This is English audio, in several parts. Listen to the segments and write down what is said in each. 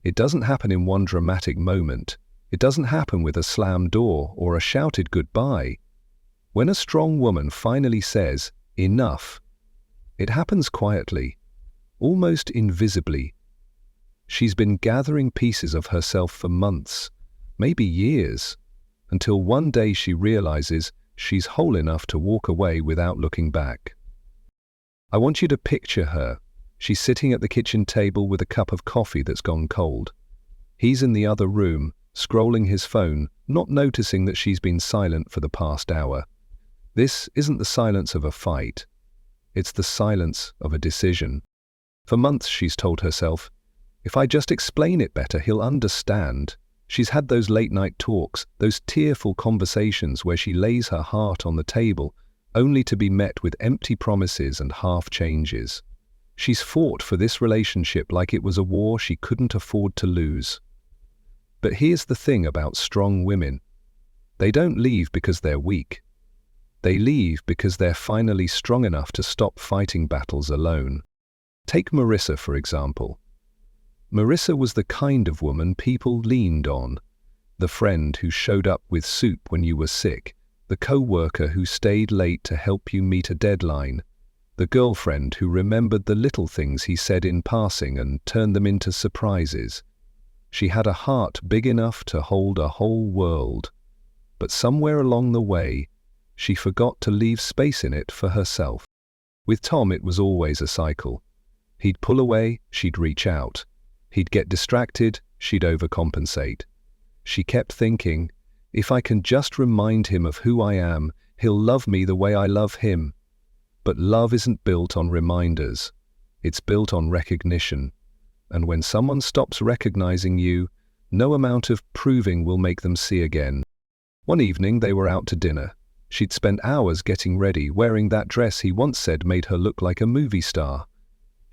It doesn't happen in one dramatic moment. It doesn't happen with a slammed door or a shouted goodbye. When a strong woman finally says, "Enough," it happens quietly, almost invisibly. She's been gathering pieces of herself for months, maybe years, until one day she realizes she's whole enough to walk away without looking back. I want you to picture her. She's sitting at the kitchen table with a cup of coffee that's gone cold. He's in the other room, scrolling his phone, not noticing that she's been silent for the past hour. This isn't the silence of a fight. It's the silence of a decision. For months she's told herself, if I just explain it better, he'll understand. She's had those late-night talks, those tearful conversations where she lays her heart on the table, only to be met with empty promises and half-changes. She's fought for this relationship like it was a war she couldn't afford to lose. But here's the thing about strong women. They don't leave because they're weak. They leave because they're finally strong enough to stop fighting battles alone. Take Marissa, for example. Marissa was the kind of woman people leaned on. The friend who showed up with soup when you were sick, the co-worker who stayed late to help you meet a deadline, the girlfriend who remembered the little things he said in passing and turned them into surprises. She had a heart big enough to hold a whole world. But somewhere along the way, she forgot to leave space in it for herself. With Tom, it was always a cycle. He'd pull away, she'd reach out. He'd get distracted, she'd overcompensate. She kept thinking, if I can just remind him of who I am, he'll love me the way I love him. But love isn't built on reminders. It's built on recognition. And when someone stops recognizing you, no amount of proving will make them see again. One evening they were out to dinner. She'd spent hours getting ready, wearing that dress he once said made her look like a movie star.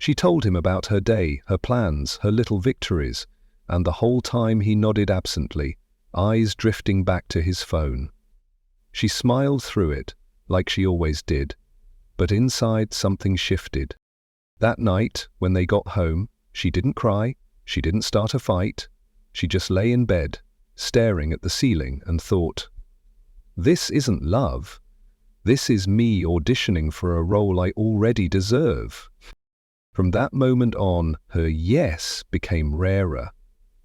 She told him about her day, her plans, her little victories, and the whole time he nodded absently, eyes drifting back to his phone. She smiled through it, like she always did, but inside something shifted. That night, when they got home, she didn't cry, she didn't start a fight, she just lay in bed, staring at the ceiling and thought, this isn't love. This is me auditioning for a role I already deserve. From that moment on, her yes became rarer.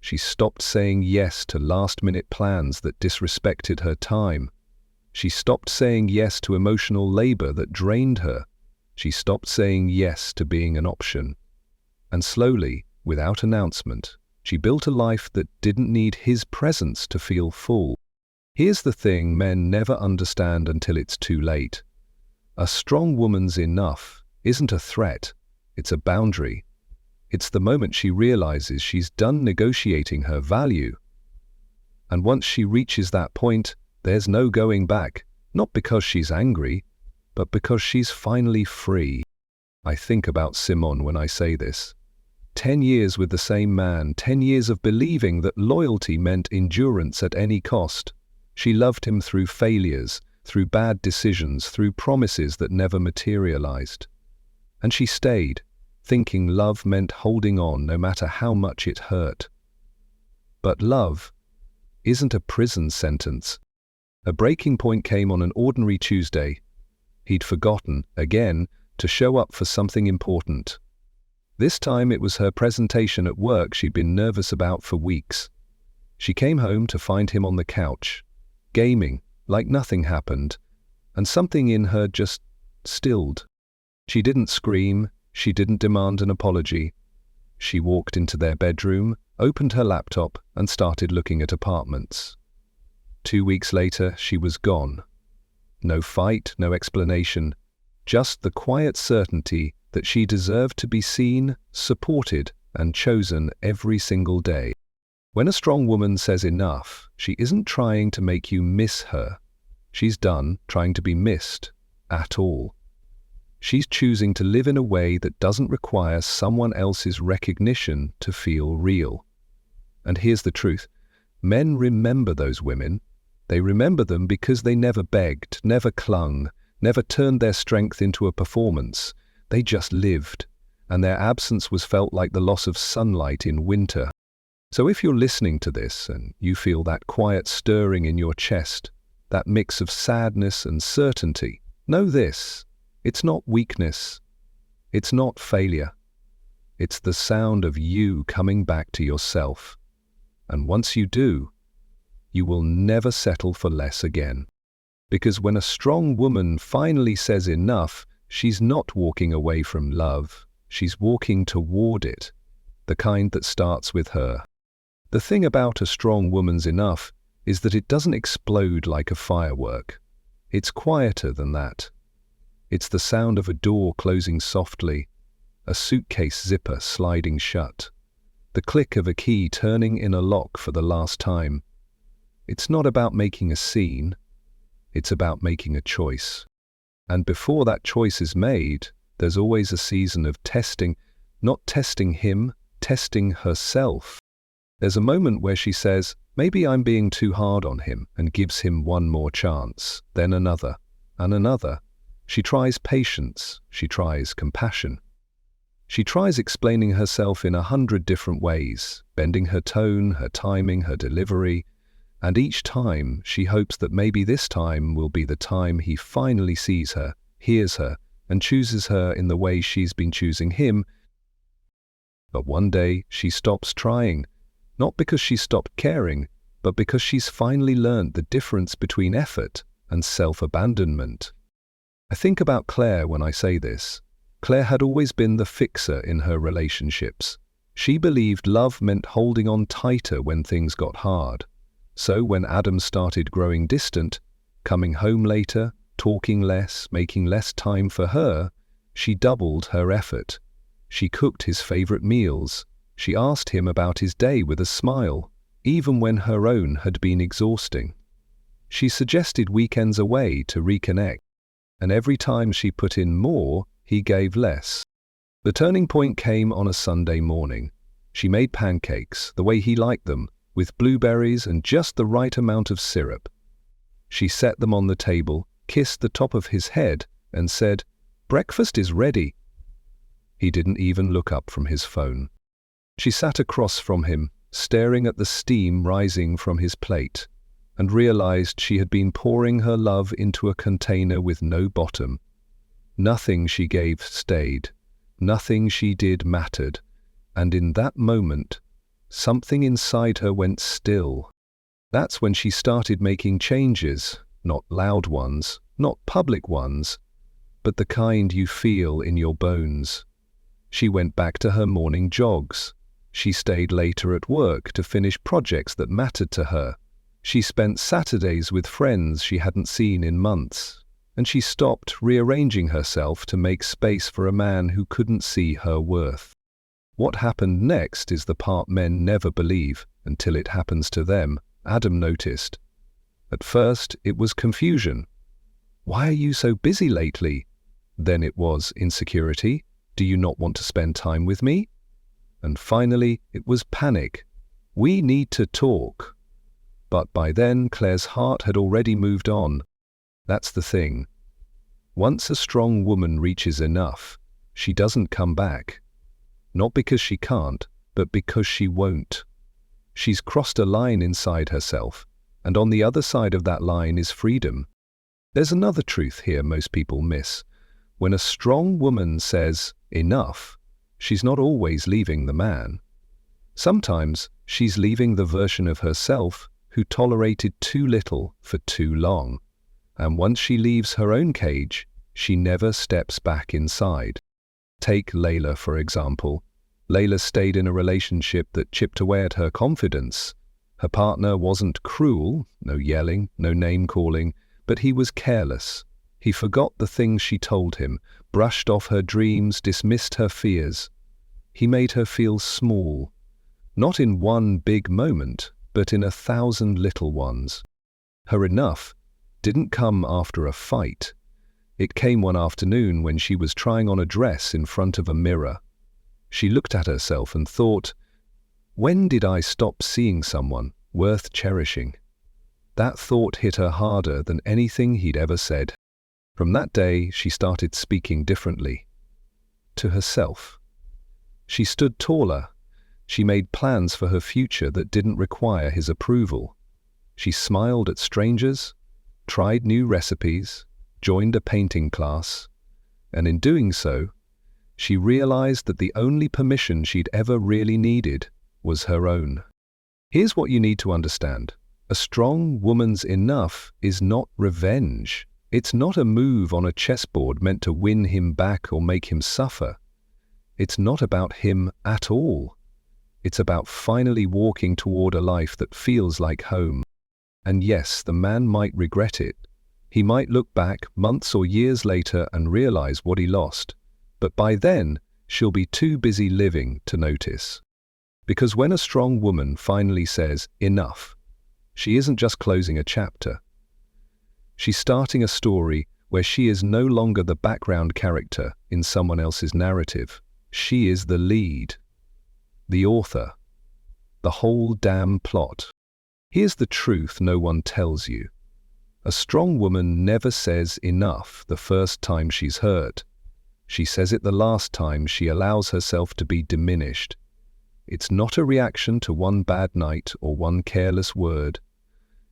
She stopped saying yes to last-minute plans that disrespected her time. She stopped saying yes to emotional labor that drained her. She stopped saying yes to being an option. And slowly, without announcement, she built a life that didn't need his presence to feel full. Here's the thing men never understand until it's too late. A strong woman's enough isn't a threat. It's a boundary. It's the moment she realizes she's done negotiating her value. And once she reaches that point, there's no going back, not because she's angry, but because she's finally free. I think about Simone when I say this. 10 years with the same man, 10 years of believing that loyalty meant endurance at any cost. She loved him through failures, through bad decisions, through promises that never materialized. And she stayed, thinking love meant holding on no matter how much it hurt. But love isn't a prison sentence. A breaking point came on an ordinary Tuesday. He'd forgotten, again, to show up for something important. This time it was her presentation at work she'd been nervous about for weeks. She came home to find him on the couch, gaming, like nothing happened, and something in her just stilled. She didn't scream, she didn't demand an apology. She walked into their bedroom, opened her laptop, and started looking at apartments. 2 weeks later, she was gone. No fight, no explanation, just the quiet certainty that she deserved to be seen, supported, and chosen every single day. When a strong woman says enough, she isn't trying to make you miss her. She's done trying to be missed at all. She's choosing to live in a way that doesn't require someone else's recognition to feel real. And here's the truth. Men remember those women. They remember them because they never begged, never clung, never turned their strength into a performance. They just lived, and their absence was felt like the loss of sunlight in winter. So if you're listening to this and you feel that quiet stirring in your chest, that mix of sadness and certainty, know this: it's not weakness, it's not failure. It's the sound of you coming back to yourself. And once you do, you will never settle for less again. Because when a strong woman finally says enough, she's not walking away from love, she's walking toward it, the kind that starts with her. The thing about a strong woman's enough is that it doesn't explode like a firework. It's quieter than that. It's the sound of a door closing softly, a suitcase zipper sliding shut, the click of a key turning in a lock for the last time. It's not about making a scene, it's about making a choice. And before that choice is made, there's always a season of testing, not testing him, testing herself. There's a moment where she says, maybe I'm being too hard on him, and gives him one more chance, then another, and another. She tries patience, she tries compassion. She tries explaining herself in 100 different ways, bending her tone, her timing, her delivery, and each time she hopes that maybe this time will be the time he finally sees her, hears her, and chooses her in the way she's been choosing him. But one day she stops trying, not because she stopped caring, but because she's finally learned the difference between effort and self-abandonment. I think about Claire when I say this. Claire had always been the fixer in her relationships. She believed love meant holding on tighter when things got hard. So when Adam started growing distant, coming home later, talking less, making less time for her, she doubled her effort. She cooked his favorite meals. She asked him about his day with a smile, even when her own had been exhausting. She suggested weekends away to reconnect, and every time she put in more, he gave less. The turning point came on a Sunday morning. She made pancakes, the way he liked them, with blueberries and just the right amount of syrup. She set them on the table, kissed the top of his head, and said, "Breakfast is ready." He didn't even look up from his phone. She sat across from him, staring at the steam rising from his plate, and realized she had been pouring her love into a container with no bottom. Nothing she gave stayed, nothing she did mattered, and in that moment, something inside her went still. That's when she started making changes, not loud ones, not public ones, but the kind you feel in your bones. She went back to her morning jogs. She stayed later at work to finish projects that mattered to her. She spent Saturdays with friends she hadn't seen in months. And she stopped rearranging herself to make space for a man who couldn't see her worth. What happened next is the part men never believe until it happens to them, Adam noticed. At first, it was confusion. "Why are you so busy lately?" Then it was insecurity. "Do you not want to spend time with me?" And finally, it was panic. "We need to talk." But by then, Claire's heart had already moved on. That's the thing. Once a strong woman reaches enough, she doesn't come back. Not because she can't, but because she won't. She's crossed a line inside herself, and on the other side of that line is freedom. There's another truth here most people miss. When a strong woman says, enough, she's not always leaving the man. Sometimes she's leaving the version of herself who tolerated too little for too long. And once she leaves her own cage, she never steps back inside. Take Layla, for example. Layla stayed in a relationship that chipped away at her confidence. Her partner wasn't cruel, no yelling, no name-calling, but he was careless. He forgot the things she told him, brushed off her dreams, dismissed her fears. He made her feel small, not in one big moment, but in 1,000 little ones. Her enough didn't come after a fight. It came one afternoon when she was trying on a dress in front of a mirror. She looked at herself and thought, when did I stop seeing someone worth cherishing? That thought hit her harder than anything he'd ever said. From that day, she started speaking differently. To herself. She stood taller, She made plans for her future that didn't require his approval. She smiled at strangers, tried new recipes, joined a painting class, and in doing so, she realized that the only permission she'd ever really needed was her own. Here's what you need to understand. A strong woman's enough is not revenge. It's not a move on a chessboard meant to win him back or make him suffer. It's not about him at all. It's about finally walking toward a life that feels like home. And yes, the man might regret it. He might look back months or years later and realize what he lost. But by then, she'll be too busy living to notice. Because when a strong woman finally says, enough, she isn't just closing a chapter. She's starting a story where she is no longer the background character in someone else's narrative. She is the lead, the author, the whole damn plot. Here's the truth no one tells you. A strong woman never says enough the first time she's hurt. She says it the last time she allows herself to be diminished. It's not a reaction to one bad night or one careless word.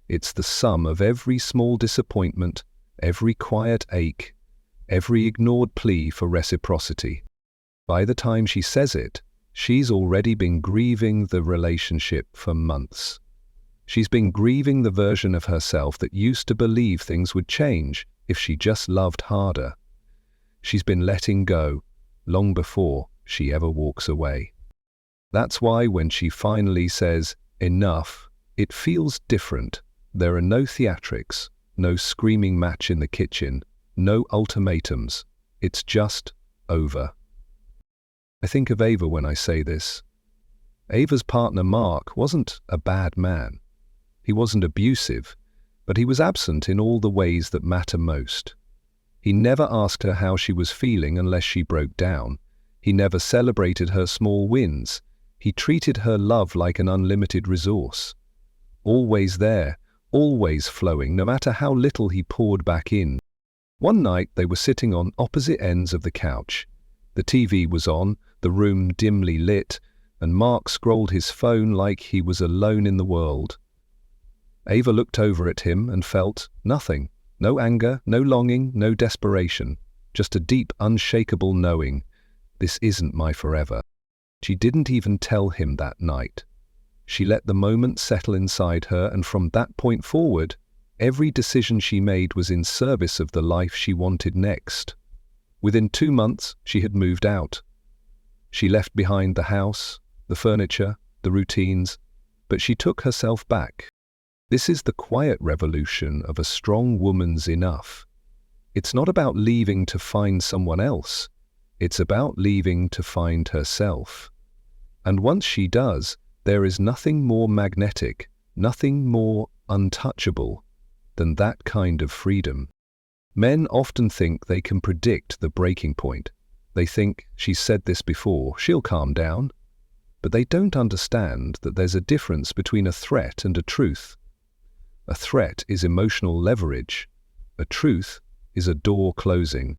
It's the sum of every small disappointment, every quiet ache, every ignored plea for reciprocity. By the time she says it, she's already been grieving the relationship for months. She's been grieving the version of herself that used to believe things would change if she just loved harder. She's been letting go long before she ever walks away. That's why when she finally says, enough, it feels different. There are no theatrics, no screaming match in the kitchen, no ultimatums. It's just over. I think of Ava when I say this. Ava's partner Mark wasn't a bad man. He wasn't abusive, but he was absent in all the ways that matter most. He never asked her how she was feeling unless she broke down. He never celebrated her small wins. He treated her love like an unlimited resource. Always there, always flowing, no matter how little he poured back in. One night they were sitting on opposite ends of the couch. The TV was on, the room dimly lit, and Mark scrolled his phone like he was alone in the world. Ava looked over at him and felt nothing. No anger, no longing, no desperation. Just a deep, unshakable knowing. This isn't my forever. She didn't even tell him that night. She let the moment settle inside her, and from that point forward, every decision she made was in service of the life she wanted next. Within 2 months, she had moved out. She left behind the house, the furniture, the routines, but she took herself back. This is the quiet revolution of a strong woman's enough. It's not about leaving to find someone else. It's about leaving to find herself. And once she does, there is nothing more magnetic, nothing more untouchable than that kind of freedom. Men often think they can predict the breaking point. They think, she's said this before, she'll calm down. But they don't understand that there's a difference between a threat and a truth. A threat is emotional leverage. A truth is a door closing.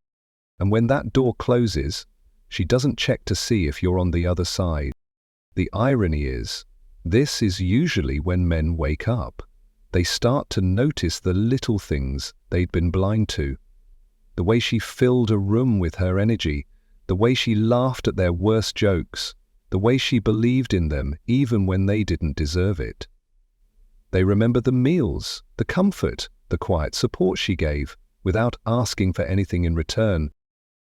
And when that door closes, she doesn't check to see if you're on the other side. The irony is, this is usually when men wake up. They start to notice the little things they'd been blind to. The way she filled a room with her energy, the way she laughed at their worst jokes, the way she believed in them even when they didn't deserve it. They remember the meals, the comfort, the quiet support she gave, without asking for anything in return.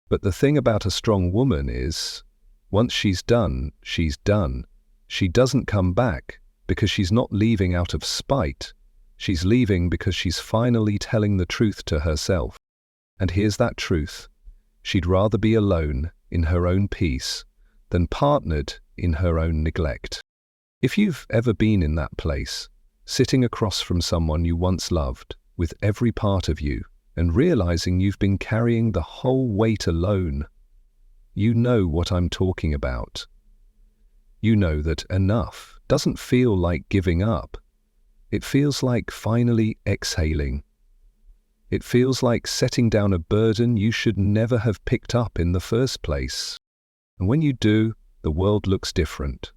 But the thing about a strong woman is, once she's done, she's done. She doesn't come back because she's not leaving out of spite. She's leaving because she's finally telling the truth to herself. And here's that truth. She'd rather be alone in her own peace than partnered in her own neglect. If you've ever been in that place, sitting across from someone you once loved with every part of you and realizing you've been carrying the whole weight alone, you know what I'm talking about. You know that enough doesn't feel like giving up. It feels like finally exhaling. It feels like setting down a burden you should never have picked up in the first place. And when you do, the world looks different.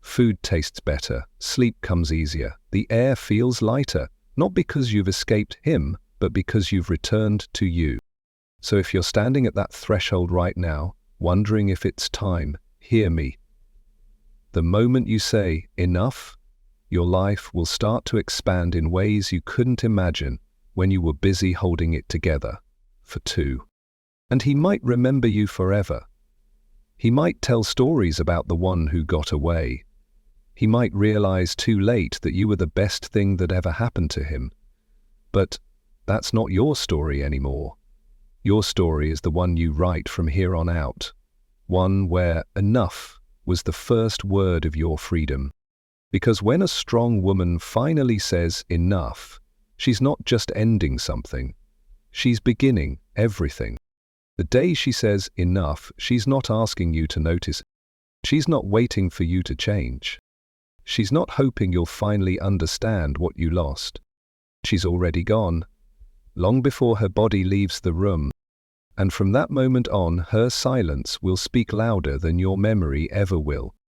Food tastes better, sleep comes easier, the air feels lighter, not because you've escaped him, but because you've returned to you. So if you're standing at that threshold right now, wondering if it's time, hear me. The moment you say, enough, your life will start to expand in ways you couldn't imagine when you were busy holding it together for two. And he might remember you forever. He might tell stories about the one who got away. He might realize too late that you were the best thing that ever happened to him. But that's not your story anymore. Your story is the one you write from here on out. One where enough was the first word of your freedom. Because when a strong woman finally says enough, she's not just ending something. She's beginning everything. The day she says enough, she's not asking you to notice. She's not waiting for you to change. She's not hoping you'll finally understand what you lost. She's already gone, long before her body leaves the room. And from that moment on, her silence will speak louder than your memory ever will.